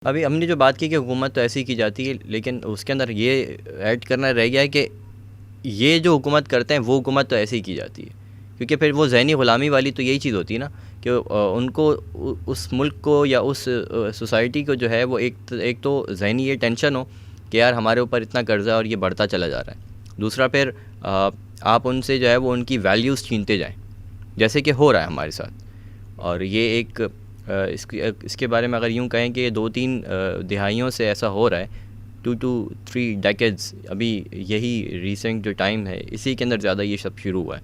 अभी हमने जो बात की कि हुकूमत तो ऐसी की जाती है, लेकिन उसके अंदर ये ऐड करना रह गया है कि ये जो हुकूमत करते हैं वो हुकूमत तो ऐसे ही की जाती है, क्योंकि फिर वो ज़हनी ग़ुलामी वाली तो यही चीज़ होती है ना कि उनको उस मुल्क को या उस सोसाइटी को जो है वो एक तो ज़हनी ये टेंशन हो कि यार हमारे ऊपर इतना कर्ज़ा और ये बढ़ता चला जा रहा है। दूसरा फिर आप उनसे जो है वो उनकी वैल्यूज़ छीनते जाएँ, जैसे कि हो रहा है हमारे साथ। और ये एक इसके बारे में अगर यूँ कहें कि 2-3 दिहाइयों से ऐसा हो रहा है, 2 to 3 डेकेड्स, अभी यही रीसेंट जो टाइम है इसी के अंदर ज़्यादा ये सब शुरू हुआ है।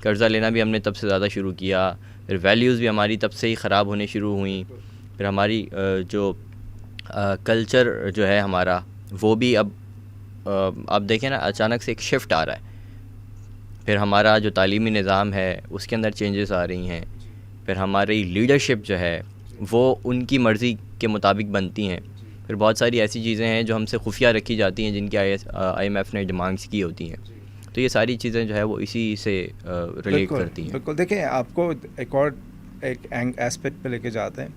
कर्ज़ा लेना भी हमने तब से ज़्यादा शुरू किया, फिर वैल्यूज़ भी हमारी तब से ही ख़राब होने शुरू हुई, फिर हमारी जो कल्चर जो है हमारा वो भी अब आप देखें ना अचानक से एक शिफ्ट आ रहा है। फिर हमारा जो तालीमी निज़ाम है उसके अंदर चेंजेस आ रही हैं, फिर हमारी लीडरशिप जो है वो उनकी मर्ज़ी के मुताबिक बनती हैं। फिर बहुत सारी ऐसी चीज़ें हैं जो हमसे खुफिया रखी जाती हैं जिनकी IMF ने डिमांड्स की होती हैं। तो ये सारी चीज़ें जो है वो इसी से रिलेट करती हैं। बिल्कुल। देखें, आपको एक एस्पेक्ट पे लेके जाते हैं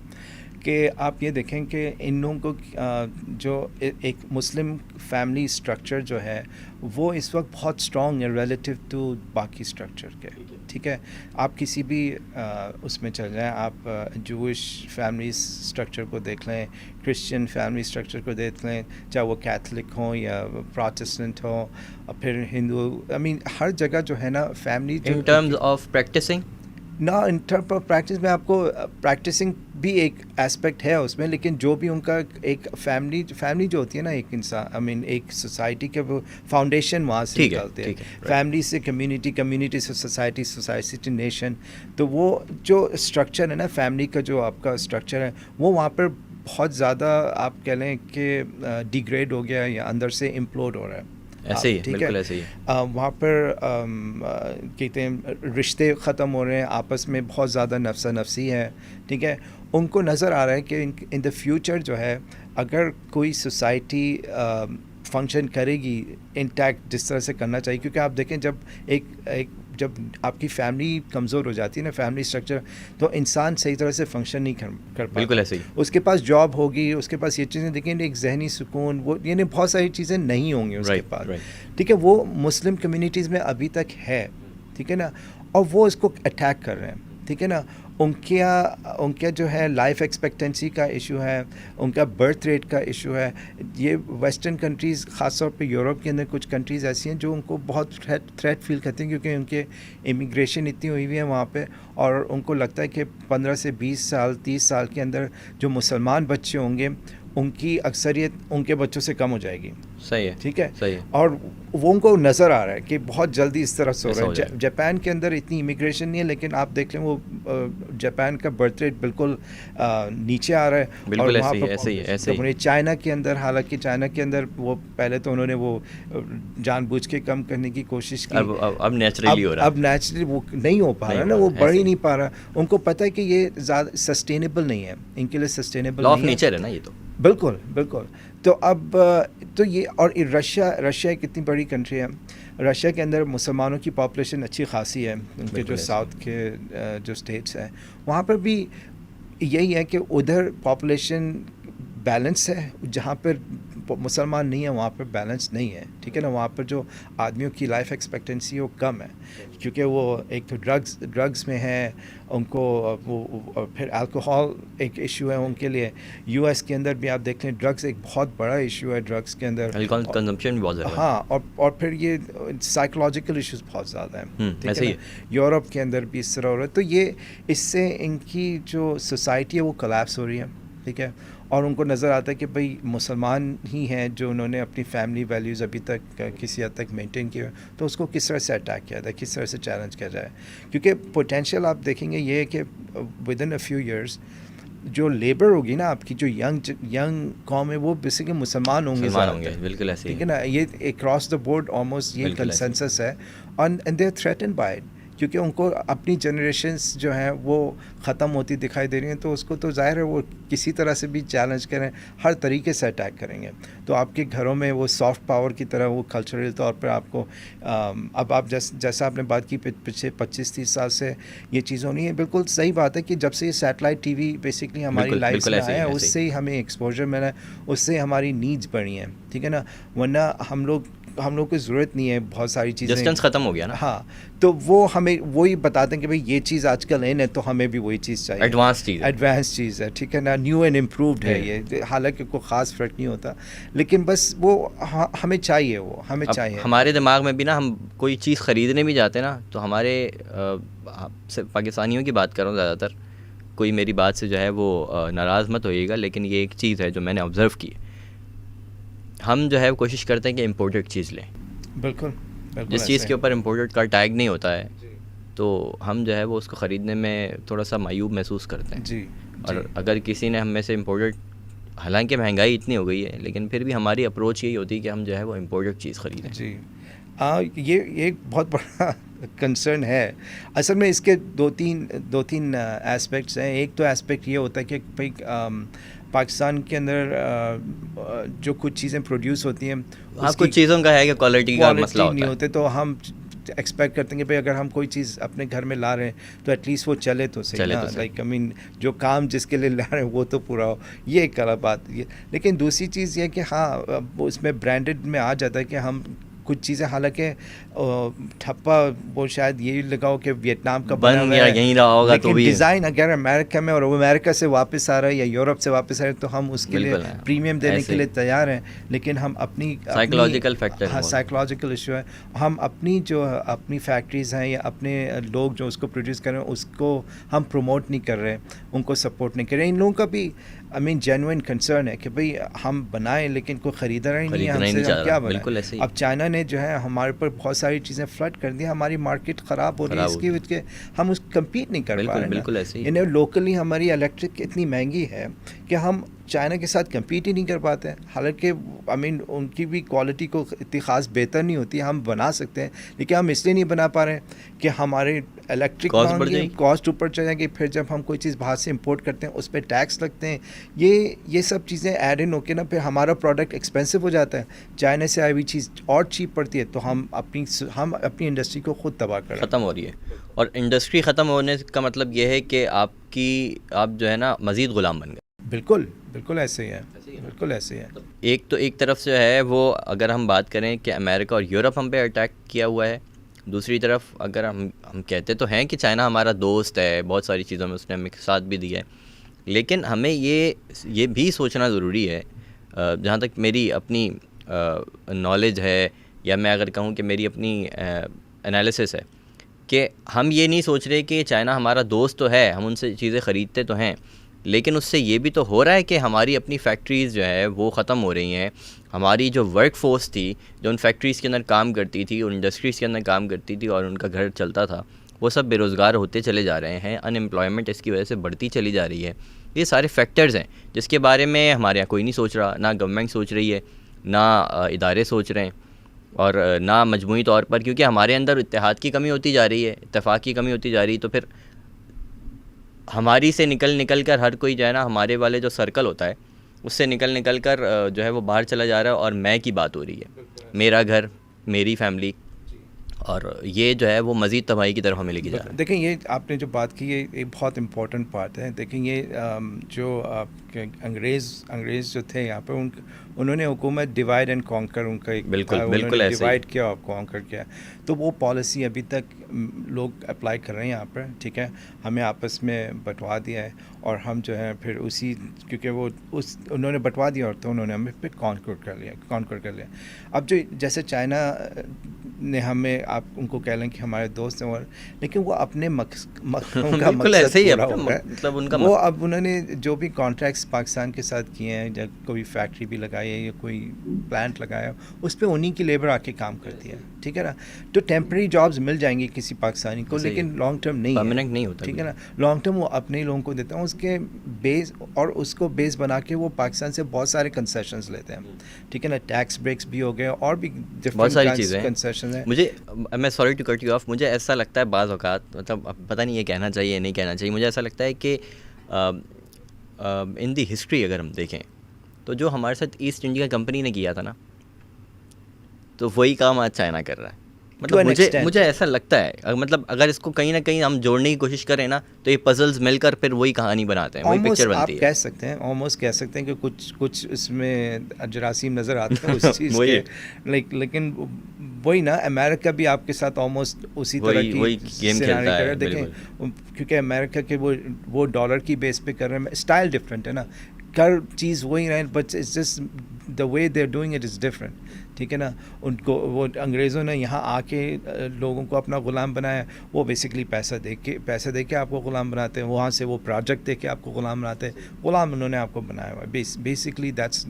कि आप ये देखें कि इन लोगों को जो एक मुस्लिम फैमिली स्ट्रक्चर जो है वो इस वक्त बहुत स्ट्रॉन्ग है रिलेटिव टू बाकी स्ट्रक्चर के, ठीक है। आप किसी भी उसमें चल जाएं, आप जूइश फैमिली स्ट्रक्चर को देख लें, क्रिश्चियन फैमिली स्ट्रक्चर को देख लें, चाहे वो कैथलिक हो या प्रोटेस्टेंट हो, और फिर हिंदू, आई मीन हर जगह जो है ना family in terms of practicing ना, इन टर्म ऑफ प्रैक्टिस में आपको प्रैक्टिसिंग भी एक एस्पेक्ट है उसमें, लेकिन जो भी उनका एक फैमिली जो होती है ना एक इंसान, आई मीन एक सोसाइटी के वो फाउंडेशन वहाँ से निकलते हैं, फैमिली से कम्युनिटी, कम्युनिटी से सोसाइटी, सोसाइटी से नेशन। तो वो जो स्ट्रक्चर है ना फैमिली का, जो आपका स्ट्रक्चर है वो वहाँ पर बहुत ज़्यादा आप कह लें कि डिग्रेड हो गया या अंदर से इम्प्लोड हो रहा है। ऐसे ही, बिल्कुल ऐसे ही। वहाँ पर कहते हैं रिश्ते ख़त्म हो रहे हैं, आपस में बहुत ज़्यादा नफ्सा नफसी है, ठीक है। उनको नज़र आ रहा है कि इन द फ्यूचर जो है अगर कोई सोसाइटी फंक्शन करेगी इंटैक्ट जिस तरह से करना चाहिए, क्योंकि आप देखें जब आपकी फैमिली कमज़ोर हो जाती है ना, फैमिली स्ट्रक्चर, तो इंसान सही तरह से फंक्शन नहीं कर पाता। बिल्कुल ऐसे ही। उसके पास जॉब होगी, उसके पास ये चीज़ें, लेकिन एक जहनी सुकून, वो यानी बहुत सारी चीज़ें नहीं होंगी उसके पास, ठीक है। वो मुस्लिम कम्युनिटीज़ में अभी तक है, ठीक है ना, और वो इसको अटैक कर रहे हैं, ठीक है ना। उनका जो है लाइफ एक्सपेक्टेंसी का इशू है, उनका बर्थ रेट का इशू है। ये वेस्टर्न कंट्रीज़, ख़ास तौर पे यूरोप के अंदर कुछ कंट्रीज़ ऐसी हैं जो उनको बहुत थ्रेट फील करती हैं, क्योंकि उनके इमिग्रेशन इतनी हुई हुई है वहाँ पे, और उनको लगता है कि 15 से 20 साल 30 साल के अंदर जो मुसलमान बच्चे होंगे उनकी अक्सरियत उनके बच्चों से कम हो जाएगी। सही है, ठीक है, सही है। और वो उनको नज़र आ रहा है कि बहुत जल्दी इस तरह से हो रहा है। जापान के अंदर इतनी इमिग्रेशन नहीं है, लेकिन आप देख लें वो जापान का बर्थ रेट बिल्कुल नीचे आ रहा है। बिल्कुल ऐसे ही। चाइना के अंदर, हालांकि चाइना के अंदर वो पहले तो उन्होंने वो जानबूझ के कम करने की कोशिश की, अब नेचुरली हो रहा है। अब नेचुरली वो नहीं हो पा रहा ना, वो बढ़ ही नहीं पा रहा। उनको पता है कि ये ज़्यादा सस्टेनेबल नहीं है, इनके लिए सस्टेनेबल लॉ ऑफ नेचर है ना ये तो। बिल्कुल बिल्कुल। तो अब तो ये, और रशिया एक इतनी बड़ी कंट्री है, रशिया के अंदर मुसलमानों की पॉपुलेशन अच्छी खासी है, उनके जो साउथ के जो स्टेट्स हैं वहाँ पर भी यही है कि उधर पॉपुलेशन बैलेंस है, जहाँ पर मुसलमान नहीं है वहाँ पर बैलेंस नहीं है, ठीक है ना। वहाँ पर जो आदमियों की लाइफ एक्सपेक्टेंसी वो कम है, क्योंकि वो एक तो ड्रग्स में है उनको, वो फिर अल्कोहल एक इशू है उनके लिए। US के अंदर भी आप देख लें ड्रग्स एक बहुत बड़ा इशू है, ड्रग्स के अंदर अल्कोहल कंजम्पशन भी बहुत ज़्यादा है। हाँ, और फिर ये साइकोलॉजिकल इश्यूज बहुत ज़्यादा हैं, ठीक है। यूरोप के अंदर भी इस तरह हो रहा है। तो ये इससे इनकी जो सोसाइटी है वो कोलैप्स हो रही है, ठीक है। और उनको नज़र आता है कि भाई मुसलमान ही हैं जो उन्होंने अपनी फैमिली वैल्यूज़ अभी तक किसी हद तक मेंटेन किए, तो उसको किस तरह से अटैक किया जाए, किस तरह से चैलेंज किया जाए। क्योंकि पोटेंशियल आप देखेंगे ये है कि with in a few years जो लेबर होगी ना आपकी, जो यंग कौम है, वो बेसिकली मुसलमान होंगे, बिल्कुल ऐसे, ठीक है ना। ये अक्रॉस द बोर्ड ऑलमोस्ट ये कंसेंसस है, and they are threatened by it, क्योंकि उनको अपनी जनरेशन्स जो हैं वो ख़त्म होती दिखाई दे रही हैं, तो उसको तो ज़ाहिर है वो किसी तरह से भी चैलेंज करें, हर तरीके से अटैक करेंगे। तो आपके घरों में वो सॉफ्ट पावर की तरह वो कल्चरल तौर पर आपको अब आप जैसा आपने बात की पिछले 25-30 साल से ये चीज़ होनी है, बिल्कुल सही बात है कि जब से ये सैटेलाइट टीवी बेसिकली हमारी लाइफ में आया है, उससे ही हमें एक्सपोजर मिला है, उससे हमारी नीड्स बढ़ी हैं, ठीक है ना। वरना हम लोग को ज़रूरत नहीं है बहुत सारी चीज़ें, डिस्टेंस ख़त्म हो गया ना। हाँ, तो वो हमें वही बताते हैं कि भाई ये चीज़ आजकल इन है, तो हमें भी वही चीज़ चाहिए, एडवांस चीज़ है, ठीक है ना, न्यू एंड इम्प्रूव्ड है ये। हालांकि कोई ख़ास फ़र्क नहीं होता, लेकिन बस वो हमें चाहिए, वो हमें चाहिए। हमारे दिमाग में भी ना, हम कोई चीज़ ख़रीदने भी जाते ना, तो हमारे पाकिस्तानियों की बात कर रहा हूँ ज़्यादातर, कोई मेरी बात से जो है वो नाराज़ मत होइएगा, लेकिन ये एक चीज़ है जो मैंने ऑब्ज़र्व की, हम जो है कोशिश करते हैं कि इम्पोर्टेड चीज़ लें। बिल्कुल, जिस चीज़ के ऊपर इम्पोर्टेड का टैग नहीं होता है, तो हम जो है वो उसको ख़रीदने में थोड़ा सा मायूब महसूस करते हैं। जी, और अगर किसी ने हम में से इम्पोर्टेड, हालांकि महंगाई इतनी हो गई है, लेकिन फिर भी हमारी अप्रोच यही होती है कि हम जो है वो इम्पोर्टेड चीज़ ख़रीदें। जी, ये एक बहुत बड़ा कंसर्न है असल में। इसके दो तीन एस्पेक्ट्स हैं। एक तो एस्पेक्ट ये होता है कि भाई पाकिस्तान के अंदर जो कुछ चीज़ें प्रोड्यूस होती हैं, कुछ चीज़ों का है कि क्वालिटी का मसला होता नहीं होते, तो हम एक्सपेक्ट करते हैं कि भाई अगर हम कोई चीज़ अपने घर में ला रहे हैं तो एटलीस्ट वो चले तो सही ना, लाइक आई मीन जो काम जिसके लिए ला रहे हैं वो तो पूरा हो, ये एक अलग बात ये। लेकिन दूसरी चीज़ ये है कि हाँ, वो इसमें ब्रांडेड में आ जाता है कि हम कुछ चीज़ें, हालांकि ठप्पा वो शायद यही लगाओ कि वियतनाम का बना हुआ है, यहीं रहा होगा, लेकिन तो भी डिज़ाइन अगर अमेरिका में और वो अमेरिका से वापस आ रहा है या यूरोप से वापस आ रहा है, तो हम उसके लिए प्रीमियम देने के लिए तैयार हैं। लेकिन हम अपनी साइकोलॉजिकल फैक्टर, हाँ, साइकोलॉजिकल इशू है। हम अपनी फैक्ट्रीज़ हैं या अपने लोग जो उसको प्रोड्यूस कर रहे हैं उसको हम प्रमोट नहीं कर रहे, उनको सपोर्ट नहीं कर रहे। इन लोगों का भी आई मीन जेन्युइन कंसर्न है कि भाई हम बनाएं, लेकिन कोई ख़रीदना ही नहीं है हमसे, हम क्या बनाएं। अब चाइना ने जो है हमारे ऊपर बहुत सारी चीज़ें फ्लड कर दी, हमारी मार्केट ख़राब हो रही है, इसकी वजह से हम उस कम्पीट नहीं कर पा रहे हैं। बिल्कुल ऐसे ही। इन्हें लोकली हमारी इलेक्ट्रिक इतनी महंगी है कि हम चाइना के साथ कम्पीट ही नहीं कर पाते हैं। हालांकि आई मीन उनकी भी क्वालिटी को इतनी ख़ास बेहतर नहीं होती, हम बना सकते हैं, लेकिन हम इसलिए नहीं बना पा रहे हैं कि हमारे इलेक्ट्रिक कॉस्ट ऊपर चल जाएगी। फिर जब हम कोई चीज़ बाहर से इंपोर्ट करते हैं उस पर टैक्स लगते हैं, ये सब चीज़ें ऐड इन होकर ना फिर हमारा प्रोडक्ट एक्सपेंसिव हो जाता है। चाइना से आई हुई चीज़ और चीप पड़ती है, तो हम अपनी इंडस्ट्री को खुद तबाह कर ख़त्म हो रही है। और इंडस्ट्री ख़त्म होने का मतलब ये है कि आप जो है ना मज़ीद ग़ुलाम बन गए। बिल्कुल ऐसे ही है, बिल्कुल ऐसे ही है। एक तरफ से है वो, अगर हम बात करें कि अमेरिका और यूरोप हम पे अटैक किया हुआ है, दूसरी तरफ अगर हम कहते तो हैं कि चाइना हमारा दोस्त है, बहुत सारी चीज़ों में उसने हमें साथ भी दिया है, लेकिन हमें ये भी सोचना ज़रूरी है, जहाँ तक मेरी अपनी नॉलेज है, या मैं अगर कहूँ कि मेरी अपनी एनालिसिस है, कि हम ये नहीं सोच रहे कि चाइना हमारा दोस्त तो है, हम उनसे चीज़ें ख़रीदते तो हैं, लेकिन उससे ये भी तो हो रहा है कि हमारी अपनी फैक्ट्रीज़ जो है वो ख़त्म हो रही हैं। हमारी जो वर्क फोर्स थी, जो उन फैक्ट्रीज़ के अंदर काम करती थी, उन इंडस्ट्रीज़ के अंदर काम करती थी और उनका घर चलता था, वो सब बेरोज़गार होते चले जा रहे हैं। अनएम्प्लॉयमेंट इसकी वजह से बढ़ती चली जा रही है। ये सारे फैक्टर्स हैं जिसके बारे में हमारे यहाँ कोई नहीं सोच रहा, ना गवर्नमेंट सोच रही है, ना इदारे सोच रहे हैं, और ना मजमूई तौर पर, क्योंकि हमारे अंदर इत्तेहाद की कमी होती जा रही है, इत्तेफाक की कमी होती जा रही है। तो फिर हमारी से निकल कर हर कोई जो है ना, हमारे वाले जो सर्कल होता है उससे निकल कर जो है वो बाहर चला जा रहा है, और मैं की बात हो रही है, मेरा घर, मेरी फैमिली, और ये जो है वो मज़ीद तबाही की तरफ हमें लेके जा रहा है। देखें, ये आपने जो बात की, ये एक बहुत इम्पोर्टेंट पार्ट है। देखें, ये जो आपके अंग्रेज़ जो थे यहाँ पर, उन्होंने हुकूमत डिवाइड एंड कॉन्कर, उनका एक बिल्कुल डिवाइड किया और कॉन्कर किया, तो वो पॉलिसी अभी तक लोग अप्लाई कर रहे हैं यहाँ पर, ठीक है। हमें आपस में बंटवा दिया है, और हम जो है फिर उसी, क्योंकि वो उन्होंने बंटवा दिया और तो उन्होंने हमें फिर कॉन्कर कर लिया। अब जो जैसे चाइना ने हमें, आप उनको कह लें कि हमारे दोस्त हैं, और लेकिन वो अपने उनका मकसद ऐसे ही है, मतलब उनका वो अब उन्होंने जो भी कॉन्ट्रैक्ट्स पाकिस्तान के साथ किए हैं, जब कोई फैक्ट्री भी लगाई है या कोई प्लांट लगाया, उस पर उन्हीं की लेबर आके काम करती है, ठीक है ना। तो टेम्प्रेरी जॉब्स मिल जाएंगी किसी पाकिस्तानी को, सही लेकिन है। लॉन्ग टर्म नहीं परमानेंट नहीं होता ठीक है ना। लॉन्ग टर्म वो अपने ही लोगों को देता है उसके बेस, और उसको बेस बना के वो पाकिस्तान से बहुत सारे कंसेशंस लेते हैं, ठीक है ना। टैक्स ब्रेक्स भी हो गए और भी बहुत सारी डिफरेंट चीज़ें हैं। कंसेशन है। मुझे, मैं sorry to cut you off, मुझे ऐसा लगता है बाज़ औक़ात, मतलब अब पता नहीं ये कहना चाहिए या नहीं कहना चाहिए, मुझे ऐसा लगता है कि इन दी हिस्ट्री अगर हम देखें तो जो हमारे साथ ईस्ट इंडिया कंपनी ने किया था ना, तो वही काम आज चाइना कर रहा है। मतलब मुझे ऐसा लगता है, मतलब अगर इसको कहीं ना कहीं हम जोड़ने की कोशिश करें ना, तो ये पजल्स मिलकर फिर वही कहानी बनाते हैं, वही पिक्चर बनती है। आप कह सकते हैं, ऑलमोस्ट कह सकते हैं कि कुछ इसमें जरासीम नज़र आते हैं उस चीज़ के, लेकिन वही ना, अमेरिका भी आपके साथ ऑलमोस्ट उसी तरह की वही गेम खेलता है। देखें, क्योंकि अमेरिका के वो डॉलर की बेस पे कर रहे हैं, स्टाइल डिफरेंट है ना, कर चीज़ वही रहे, but it's just the way they are doing it is different, ठीक है ना। उनको वो अंग्रेज़ों ने यहाँ आके लोगों को अपना ग़ुलाम बनाया, वो बेसिकली पैसा दे के आपको ग़ुलाम बनाते हैं, वहाँ से वो प्रोजेक्ट दे के आपको ग़ुलाम बनाते हैं, ग़ुलाम उन्होंने आपको बनाया हुआ है, बेसिकली दैट्स